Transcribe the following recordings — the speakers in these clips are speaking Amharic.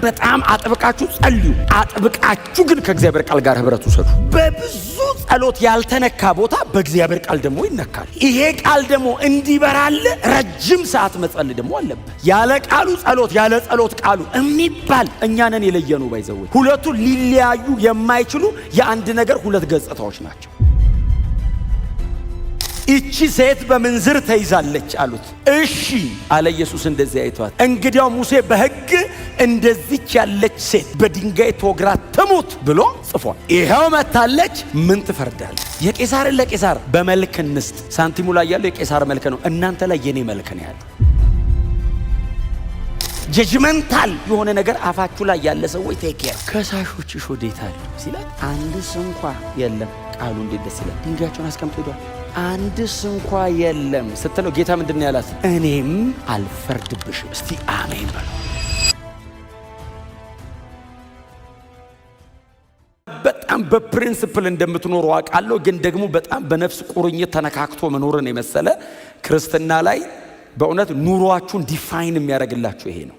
በጣም አጥብቃችሁ ጸልዩ። አጥብቃችሁ ግን ከእግዚአብሔር ቃል ጋር ህብረት ውሰዱ። በብዙ ጸሎት ያልተነካ ቦታ በእግዚአብሔር ቃል ደግሞ ይነካል። ይሄ ቃል ደግሞ እንዲበራል ረጅም ሰዓት መጸለይ ደግሞ አለበት። ያለ ቃሉ ጸሎት ያለ ጸሎት ቃሉ የሚባል እኛንን የለየኑ ባይዘው ሁለቱ ሊለያዩ የማይችሉ የአንድ ነገር ሁለት ገጽታዎች ናቸው። እቺ ሴት በምንዝር ተይዛለች አሉት። እሺ አለ ኢየሱስ እንደዚህ አይቷት። እንግዲያው ሙሴ በሕግ እንደዚች ያለች ሴት በድንጋይ ተወግራ ትሙት ብሎ ጽፏል። ይሄው መታለች። ምን ትፈርዳለህ? የቄሳርን ለቄሳር በመልክ እንስጥ። ሳንቲሙ ላይ ያለው የቄሳር መልክ ነው፣ እናንተ ላይ የኔ መልክ ነው ያለው። ጀጅመንታል የሆነ ነገር አፋችሁ ላይ ያለ ሰዎች ቴኬር ከሳሾችሽ ወዴት አሉ ሲላት አንድስ እንኳ የለም። ቃሉ እንዴት ደስ ይላል። ድንጋያቸውን አስቀምጦ ሄዷል። አንድስ እንኳ የለም ስትለው ጌታ ምንድን ነው ያላት? እኔም አልፈርድብሽም። እስቲ አሜን በሉ። በጣም በፕሪንሲፕል እንደምትኖሩ አውቃለሁ፣ ግን ደግሞ በጣም በነፍስ ቁርኝት ተነካክቶ መኖርን የመሰለ ክርስትና ላይ በእውነት ኑሯችሁን ዲፋይን የሚያደርግላችሁ ይሄ ነው።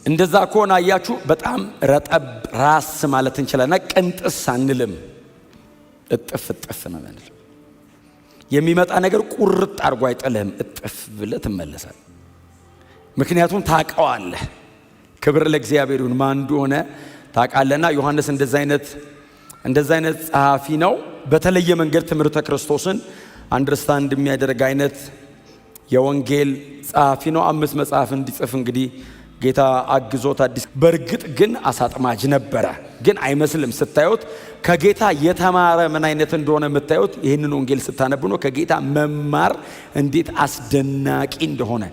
እንደዛ ከሆነ አያችሁ በጣም ረጠብ ራስ ማለት እንችላለን። ቅንጥስ አንልም፣ እጥፍ እጥፍ ነው ማለት። የሚመጣ ነገር ቁርጥ አድርጎ አይጥልህም። እጥፍ ብለህ ትመለሳለህ። ምክንያቱም ታውቀዋለህ። ክብር ለእግዚአብሔር ይሁን። ማን እንደሆነ ታውቃለህና ዮሐንስ እንደዛ አይነት ጸሐፊ ነው። በተለየ መንገድ ትምህርተ ክርስቶስን አንደርስታንድ የሚያደርግ አይነት የወንጌል ጸሐፊ ነው። 5 መጽሐፍ እንዲጽፍ እንግዲህ ጌታ አግዞት አዲስ። በእርግጥ ግን አሳጥማጅ ነበረ። ግን አይመስልም። ስታዩት ከጌታ የተማረ ምን አይነት እንደሆነ የምታዩት ይህንን ወንጌል ስታነቡ ነው። ከጌታ መማር እንዴት አስደናቂ እንደሆነ።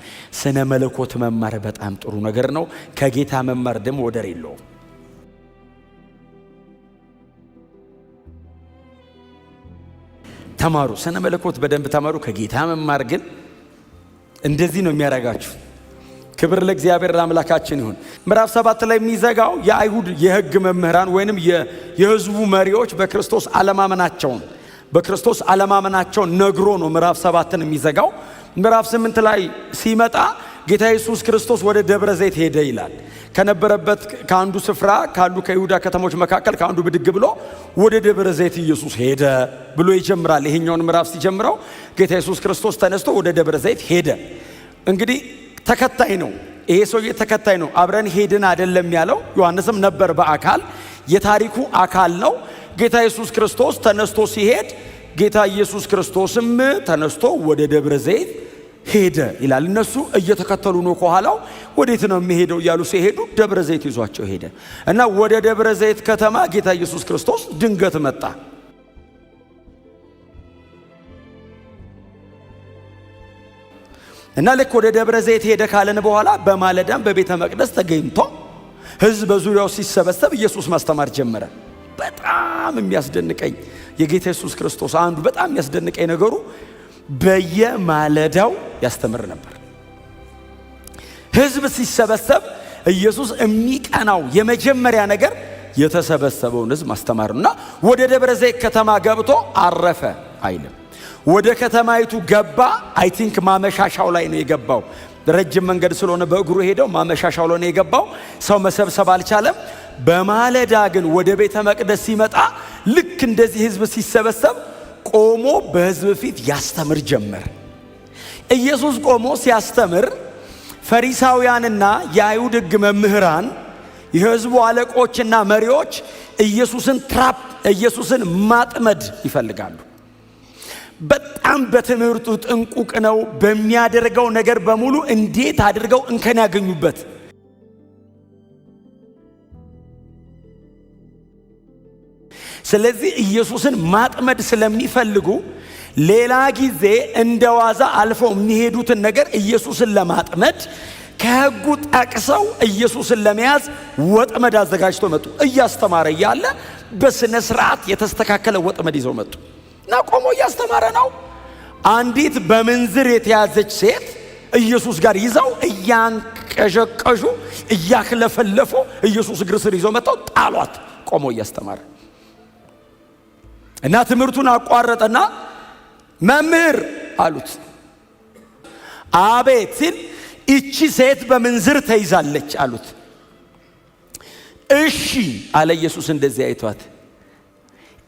ስነ መለኮት መማር በጣም ጥሩ ነገር ነው። ከጌታ መማር ደግሞ ወደር የለውም። ተማሩ፣ ስነ መለኮት በደንብ ተማሩ። ከጌታ መማር ግን እንደዚህ ነው የሚያረጋችሁ። ክብር ለእግዚአብሔር አምላካችን ይሁን። ምዕራፍ 7 ላይ የሚዘጋው የአይሁድ የሕግ መምህራን ወይንም የሕዝቡ መሪዎች በክርስቶስ አለማመናቸውን ነግሮ ነው ምዕራፍ 7ን የሚዘጋው። ምዕራፍ 8 ላይ ሲመጣ ጌታ ኢየሱስ ክርስቶስ ወደ ደብረ ዘይት ሄደ ይላል። ከነበረበት ከአንዱ ስፍራ ካሉ ከይሁዳ ከተሞች መካከል ከአንዱ ብድግ ብሎ ወደ ደብረ ዘይት ኢየሱስ ሄደ ብሎ ይጀምራል። ይሄኛውን ምዕራፍ ሲጀምረው ጌታ ኢየሱስ ክርስቶስ ተነስቶ ወደ ደብረ ዘይት ሄደ። እንግዲህ ተከታይ ነው። ይሄ ሰውዬ ተከታይ ነው። አብረን ሄድን አይደለም ያለው። ዮሐንስም ነበር በአካል የታሪኩ አካል ነው። ጌታ ኢየሱስ ክርስቶስ ተነስቶ ሲሄድ ጌታ ኢየሱስ ክርስቶስም ተነስቶ ወደ ደብረ ዘይት ሄደ ይላል። እነሱ እየተከተሉ ነው ከኋላው። ወዴት ነው የሚሄደው እያሉ ሲሄዱ ደብረ ዘይት ይዟቸው ሄደ እና ወደ ደብረ ዘይት ከተማ ጌታ ኢየሱስ ክርስቶስ ድንገት መጣ። እና ልክ ወደ ደብረ ዘይት ሄደ ካለን በኋላ በማለዳም በቤተ መቅደስ ተገኝቶ ሕዝብ በዙሪያው ሲሰበሰብ ኢየሱስ ማስተማር ጀመረ። በጣም የሚያስደንቀኝ የጌታ ኢየሱስ ክርስቶስ አንዱ በጣም የሚያስደንቀኝ ነገሩ በየማለዳው ያስተምር ነበር። ሕዝብ ሲሰበሰብ ኢየሱስ የሚቀናው የመጀመሪያ ነገር የተሰበሰበውን ሕዝብ ማስተማር ነውና ወደ ደብረ ዘይት ከተማ ገብቶ አረፈ አይልም። ወደ ከተማይቱ ገባ። አይ ቲንክ ማመሻሻው ላይ ነው የገባው። ረጅም መንገድ ስለሆነ በእግሩ ሄደው ማመሻሻው ላይ ነው የገባው። ሰው መሰብሰብ አልቻለም። በማለዳ ግን ወደ ቤተ መቅደስ ሲመጣ ልክ እንደዚህ ሕዝብ ሲሰበሰብ ቆሞ በሕዝብ ፊት ያስተምር ጀመር። ኢየሱስ ቆሞ ሲያስተምር ፈሪሳውያንና የአይሁድ ሕግ መምህራን የሕዝቡ አለቆችና መሪዎች ኢየሱስን ማጥመድ ይፈልጋሉ። በጣም በትምህርቱ ጥንቁቅ ነው። በሚያደርገው ነገር በሙሉ እንዴት አድርገው እንከን ያገኙበት። ስለዚህ ኢየሱስን ማጥመድ ስለሚፈልጉ ሌላ ጊዜ እንደዋዛ አልፈው የሚሄዱትን ነገር ኢየሱስን ለማጥመድ ከሕጉ ጠቅሰው ኢየሱስን ለመያዝ ወጥመድ አዘጋጅተው መጡ። እያስተማረ እያለ በስነ ስርዓት የተስተካከለ ወጥመድ ይዘው መጡ እና ቆሞ እያስተማረ ነው። አንዲት በምንዝር የተያዘች ሴት ኢየሱስ ጋር ይዘው እያንቀዠቀዡ እያክለፈለፉ ኢየሱስ እግር ስር ይዘው መጥተው ጣሏት። ቆሞ እያስተማረ እና ትምህርቱን አቋረጠና መምህር አሉት። አቤት ሲል እቺ ሴት በምንዝር ተይዛለች አሉት። እሺ አለ ኢየሱስ። እንደዚህ አይቷት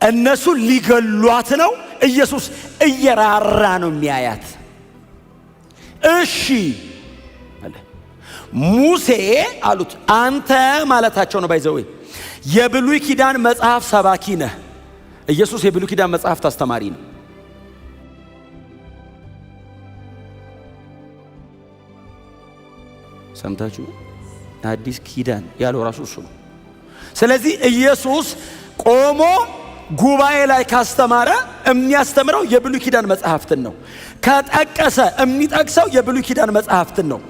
እነሱ ሊገሏት ነው። ኢየሱስ እየራራ ነው የሚያያት። እሺ አለ። ሙሴ አሉት። አንተ ማለታቸው ነው ባይዘው የብሉይ ኪዳን መጽሐፍ ሰባኪ ነህ። ኢየሱስ የብሉይ ኪዳን መጽሐፍት አስተማሪ ነው። ሰምታችሁ አዲስ ኪዳን ያለው ራሱ እሱ ነው። ስለዚህ ኢየሱስ ቆሞ ጉባኤ ላይ ካስተማረ የሚያስተምረው የብሉይ ኪዳን መጽሐፍትን ነው። ከጠቀሰ የሚጠቅሰው የብሉይ ኪዳን መጽሐፍትን ነው።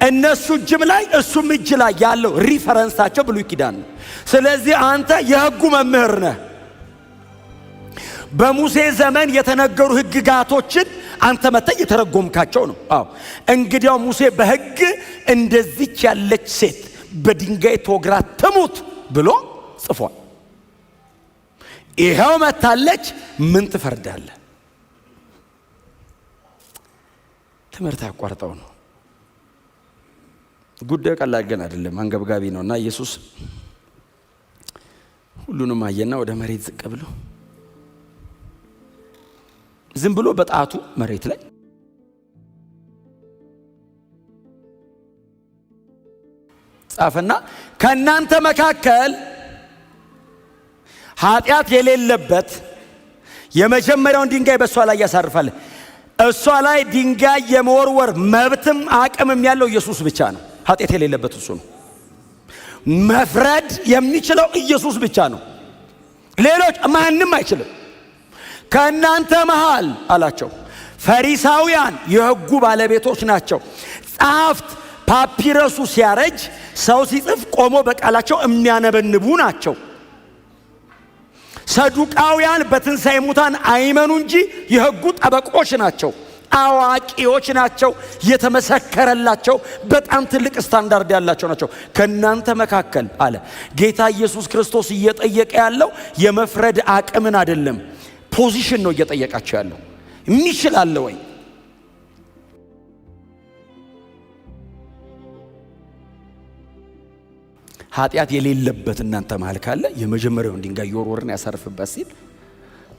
እነሱ እጅም ላይ እሱም እጅ ላይ ያለው ሪፈረንሳቸው ብሉይ ኪዳን ነው። ስለዚህ አንተ የሕጉ መምህር ነህ። በሙሴ ዘመን የተነገሩ ሕግጋቶችን አንተ መጥተህ የተረጎምካቸው ነው። አዎ እንግዲያው ሙሴ በሕግ እንደዚች ያለች ሴት በድንጋይ ተወግራ ትሙት ብሎ ጽፏል። ይሄው መታለች፣ ምን ትፈርዳለህ? ትምህርት አቋርጠው ነው። ጉዳዩ ቀላል ግን አይደለም፣ አንገብጋቢ ነውና ኢየሱስ ሁሉንም አየና ወደ መሬት ዝቅ ብሎ ዝም ብሎ በጣቱ መሬት ላይ ጻፈና ከናንተ መካከል ኃጢአት የሌለበት የመጀመሪያውን ድንጋይ በእሷ ላይ ያሳርፋል። እሷ ላይ ድንጋይ የመወርወር መብትም አቅምም ያለው ኢየሱስ ብቻ ነው። ኃጢአት የሌለበት እሱ ነው። መፍረድ የሚችለው ኢየሱስ ብቻ ነው። ሌሎች ማንም አይችልም። ከእናንተ መሃል አላቸው ፈሪሳውያን የሕጉ ባለቤቶች ናቸው። ጸሐፍት ፓፒረሱ ሲያረጅ ሰው ሲጽፍ ቆሞ በቃላቸው የሚያነበንቡ ናቸው። ሰዱቃውያን በትንሣኤ ሙታን አይመኑ እንጂ የሕጉ ጠበቆች ናቸው። አዋቂዎች ናቸው። የተመሰከረላቸው በጣም ትልቅ ስታንዳርድ ያላቸው ናቸው። ከእናንተ መካከል አለ ጌታ ኢየሱስ ክርስቶስ እየጠየቀ ያለው የመፍረድ አቅምን አይደለም፣ ፖዚሽን ነው እየጠየቃቸው ያለው። የሚችል አለ ወይ? ኃጢአት የሌለበት እናንተ መሃል ካለ የመጀመሪያውን ድንጋይ ይወርወርን ያሳርፍበት ሲል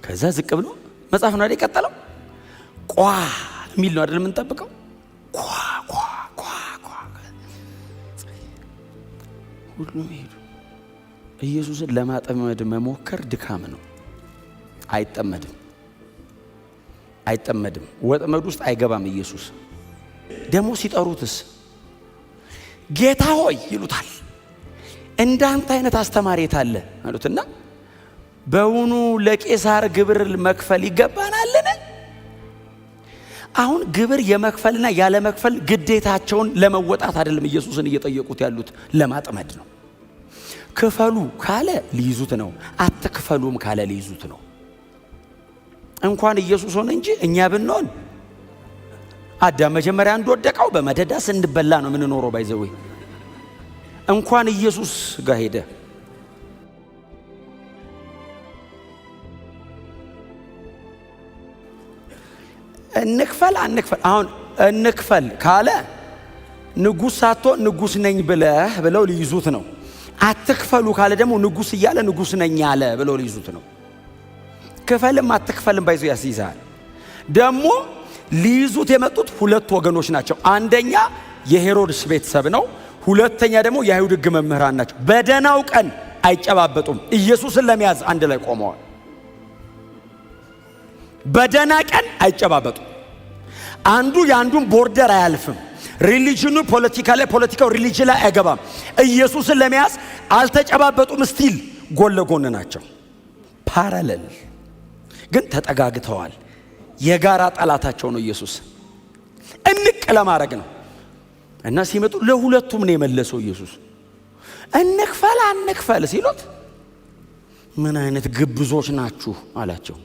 ከዛ ዝቅ ብሎ መጽሐፍ ነው አይደል የቀጠለው። ቋ የሚል ነው አይደል የምንጠብቀው። ቋ ቋ ቋ ቋ ሁሉም ሄዱ። ኢየሱስን ለማጠመድ መሞከር ድካም ነው። አይጠመድም። ወጥመድ ውስጥ አይገባም። ኢየሱስ ደግሞ ሲጠሩትስ ጌታ ሆይ ይሉታል። እንዳንተ አይነት አስተማሪ የታለ አሉትና በውኑ ለቄሳር ግብር መክፈል ይገባናልን? አሁን ግብር የመክፈልና ያለ መክፈል ግዴታቸውን ለመወጣት አይደለም ኢየሱስን እየጠየቁት ያሉት፣ ለማጥመድ ነው። ክፈሉ ካለ ሊይዙት ነው፣ አትክፈሉም ካለ ሊይዙት ነው። እንኳን ኢየሱስ ሆነ እንጂ እኛ ብንሆን አዳም መጀመሪያ እንደወደቀው በመደዳ ስንበላ ነው የምንኖረው። ባይዘው እንኳን ኢየሱስ ጋር ሄደ። እንክፈል አሁን እንክፈል ካለ ንጉሥ ሳትሆን ንጉሥ ነኝ ብለው ሊይዙት ነው። አትክፈሉ ካለ ደግሞ ንጉሥ እያለ ንጉሥ ነኝ አለ ብለው ሊይዙት ነው። ክፈልም አትክፈልም ባይዞ ያስይዛል። ደግሞ ሊይዙት የመጡት ሁለት ወገኖች ናቸው። አንደኛ የሄሮድስ ቤተሰብ ነው። ሁለተኛ ደግሞ የአይሁድ ሕግ መምህራን ናቸው። በደናው ቀን አይጨባበጡም። ኢየሱስን ለመያዝ አንድ ላይ ቆመዋል። በደና ቀን አይጨባበጡም። አንዱ የአንዱን ቦርደር አያልፍም። ሪሊጅኑ ፖለቲካው ሪሊጅን ላይ አይገባም። ኢየሱስን ለመያዝ አልተጨባበጡም። ስቲል ጎን ለጎን ናቸው። ፓራሌል ግን ተጠጋግተዋል። የጋራ ጠላታቸው ነው ኢየሱስ። እንቅ ለማድረግ ነው እና ሲመጡ ለሁለቱም ነው የመለሰው ኢየሱስ። እንክፈል ሲሉት ምን አይነት ግብዞች ናችሁ አላቸው።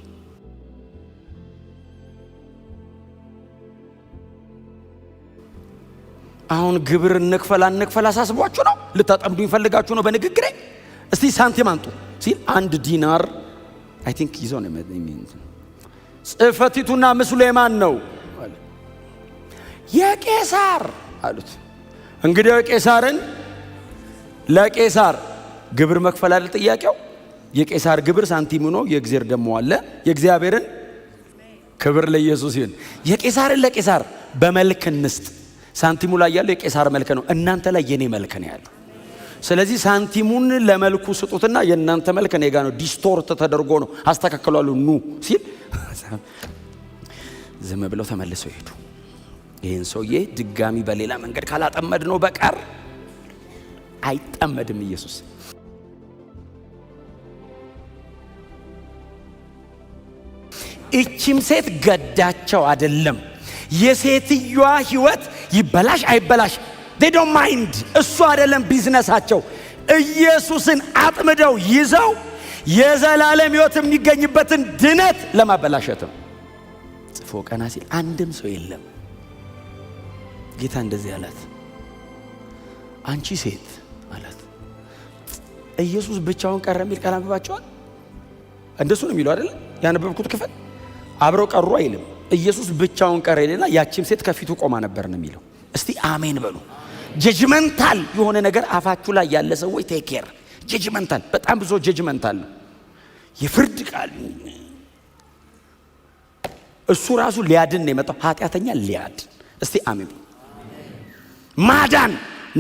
አሁን ግብር እንክፈል አሳስቧችሁ ነው? ልታጠምዱኝ ፈልጋችሁ ነው በንግግሬ? እስቲ ሳንቲም አንጡ ሲል 1 ዲናር አይ ቲንክ ይዞ ነው ጽሕፈቲቱና ምስሉ የማን ነው? የቄሳር አሉት። እንግዲህ ቄሳርን ለቄሳር ግብር መክፈል አይደል ጥያቄው? የቄሳር ግብር ሳንቲሙ ነው፣ የእግዚአብሔር ደሞ አለ። የእግዚአብሔርን ክብር ለኢየሱስ ይሁን። የቄሳርን ለቄሳር በመልክ እንስጥ። ሳንቲሙ ላይ ያለው የቄሳር መልክ ነው፣ እናንተ ላይ የኔ መልክ ነው ያለው። ስለዚህ ሳንቲሙን ለመልኩ ስጡትና የእናንተ መልክ እኔ ጋር ነው፣ ዲስቶርት ተደርጎ ነው አስተካክሏለሁ ኑ ሲል ዝም ብለው ተመልሰው ሄዱ። ይህን ሰውዬ ድጋሚ በሌላ መንገድ ካላጠመድ ነው በቀር አይጠመድም ኢየሱስ። እቺም ሴት ገዳቸው አይደለም። የሴትዮዋ ህይወት ይበላሽ አይበላሽ they don't mind። እሱ አይደለም ቢዝነሳቸው። ኢየሱስን አጥምደው ይዘው የዘላለም ህይወት የሚገኝበትን ድነት ለማበላሸት ነው። ጽፎ ቀና ሲል አንድም ሰው የለም። ጌታ እንደዚህ አላት፣ አንቺ ሴት አላት። ኢየሱስ ብቻውን ቀረ የሚል ቃል አንብባቸዋል። እንደሱ ነው የሚለው አይደል? ያነበብኩት ክፍል አብረው ቀሩ አይልም። ኢየሱስ ብቻውን ቀረ ይልና ያቺም ሴት ከፊቱ ቆማ ነበር ነው የሚለው። እስቲ አሜን በሉ። ጀጅመንታል የሆነ ነገር አፋችሁ ላይ ያለ ሰዎች ቴክ ኬር። ጀጅመንታል በጣም ብዙ ጀጅመንታል ነው፣ የፍርድ ቃል። እሱ ራሱ ሊያድን ነው የመጣው፣ ኃጢአተኛ ሊያድን። እስቲ አሜን። ማዳን፣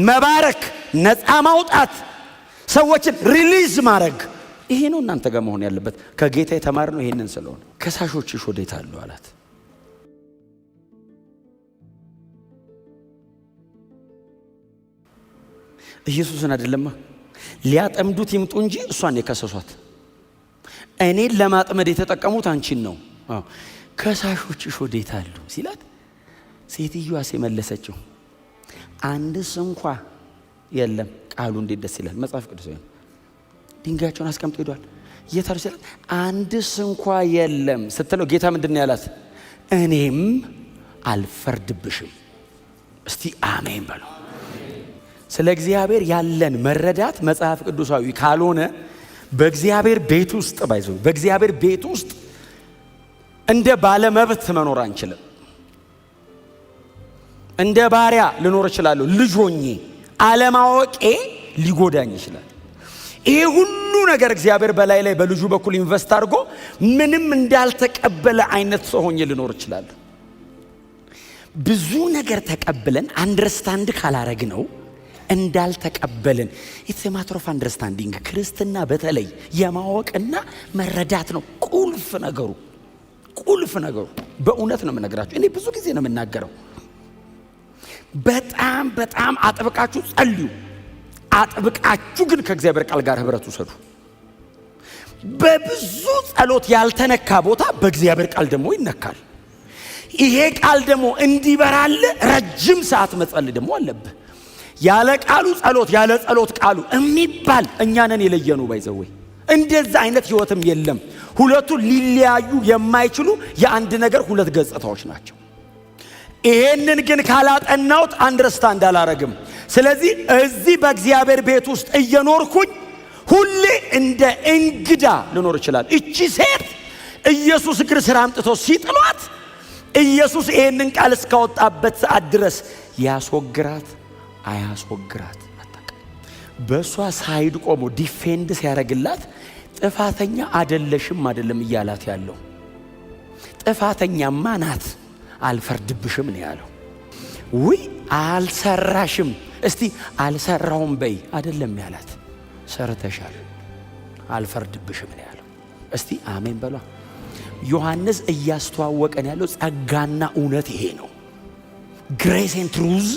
መባረክ፣ ነፃ ማውጣት፣ ሰዎችን ሪሊዝ ማድረግ፣ ይሄ ነው እናንተ ጋር መሆን ያለበት። ከጌታ የተማርነው ይሄንን ስለሆነ ከሳሾችሽ ወዴት አሉ አላት። ኢየሱስን አይደለማ ሊያጠምዱት ይምጡ እንጂ እሷን የከሰሷት። እኔን ለማጥመድ የተጠቀሙት አንቺን ነው። ከሳሾችሽ ወዴት አሉ ሲላት ሴትዮዋ የመለሰችው አንድስ እንኳ የለም። ቃሉ እንዴት ደስ ይላል! መጽሐፍ ቅዱስ ነው። ድንጋያቸውን አስቀምጦ ሄዷል። የታሩ ሲላት አንድስ እንኳ የለም ስትለው ጌታ ምንድን ያላት? እኔም አልፈርድብሽም። እስቲ አሜን በሉ። ስለ እግዚአብሔር ያለን መረዳት መጽሐፍ ቅዱሳዊ ካልሆነ በእግዚአብሔር ቤት ውስጥ ባይዘው በእግዚአብሔር ቤት ውስጥ እንደ ባለ መብት መኖር አንችልም። እንደ ባሪያ ልኖር እችላለሁ። ልጅ ሆኜ አለማወቄ ሊጎዳኝ ይችላል። ይሄ ሁሉ ነገር እግዚአብሔር በላይ ላይ በልጁ በኩል ኢንቨስት አድርጎ ምንም እንዳልተቀበለ አይነት ሰው ሆኜ ልኖር እችላለሁ። ብዙ ነገር ተቀብለን አንደርስታንድ ካላረግ ነው እንዳልተቀበልን። ኢትስ ማተር ኦፍ አንደርስታንዲንግ። ክርስትና በተለይ የማወቅና መረዳት ነው ቁልፍ ነገሩ። ቁልፍ ነገሩ በእውነት ነው የምነግራችሁ። እኔ ብዙ ጊዜ ነው የምናገረው። በጣም በጣም አጥብቃችሁ ጸልዩ። አጥብቃችሁ ግን ከእግዚአብሔር ቃል ጋር ህብረት ውሰዱ። በብዙ ጸሎት ያልተነካ ቦታ በእግዚአብሔር ቃል ደግሞ ይነካል። ይሄ ቃል ደግሞ እንዲበራል ረጅም ሰዓት መጸለይ ደግሞ አለብህ። ያለ ቃሉ ጸሎት ያለ ጸሎት ቃሉ የሚባል እኛንን የለየኑ ባይዘወይ እንደዛ አይነት ህይወትም የለም። ሁለቱ ሊለያዩ የማይችሉ የአንድ ነገር ሁለት ገጽታዎች ናቸው። ይሄንን ግን ካላጠናውት አንደርስታንድ አላረግም። ስለዚህ እዚህ በእግዚአብሔር ቤት ውስጥ እየኖርኩኝ ሁሌ እንደ እንግዳ ልኖር ይችላል። እቺ ሴት ኢየሱስ እግር ስር አምጥተው ሲጥሏት ኢየሱስ ይሄንን ቃል እስካወጣበት ሰዓት ድረስ ያስወግራት አያስወግራት አጣቀም። በሷ ሳይድ ቆሞ ዲፌንድ ሲያደርግላት ጥፋተኛ አይደለሽም አይደለም እያላት ያለው፣ ጥፋተኛማ ናት አልፈርድብሽም ነው ያለው። ውይ አልሰራሽም እስቲ አልሰራውም በይ አይደለም ያላት፣ ሰርተሻል አልፈርድብሽም ነው ያለው። እስቲ አሜን በሏ። ዮሐንስ እያስተዋወቀን ያለው ጸጋና እውነት ይሄ ነው። ግሬስ ኤንድ ትሩዝ፣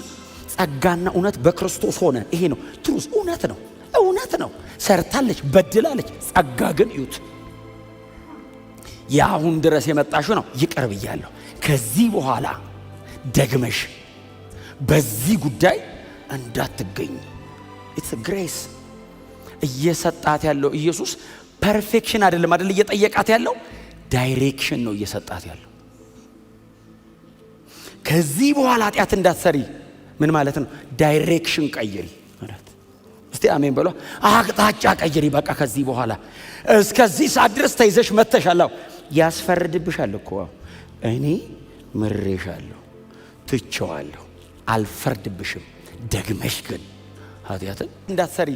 ጸጋና እውነት በክርስቶስ ሆነ። ይሄ ነው ትሩዝ፣ እውነት ነው። እውነት ነው። ሰርታለች፣ በድላለች። ጸጋ ግን እዩት፣ ያሁን ድረስ የመጣሽው ነው ይቅር ብያለሁ፣ ከዚህ በኋላ ደግመሽ በዚህ ጉዳይ እንዳትገኝ። ኢትስ ግሬስ እየሰጣት ያለው ኢየሱስ ፐርፌክሽን አይደለም አይደል እየጠየቃት ያለው ዳይሬክሽን ነው እየሰጣት ያለው። ከዚህ በኋላ ኃጢአት እንዳትሰሪ ምን ማለት ነው? ዳይሬክሽን ቀይሪ ማለት። እስቲ አሜን በሏ። አቅጣጫ ቀይሪ። በቃ ከዚህ በኋላ እስከዚህ ሰዓት ድረስ ተይዘሽ መተሻል። ያስፈርድብሻል እኮ እኔ ምሬሻለሁ፣ ትቼዋለሁ። አልፈርድብሽም፣ ደግመሽ ግን ኃጢአትን እንዳትሰሪ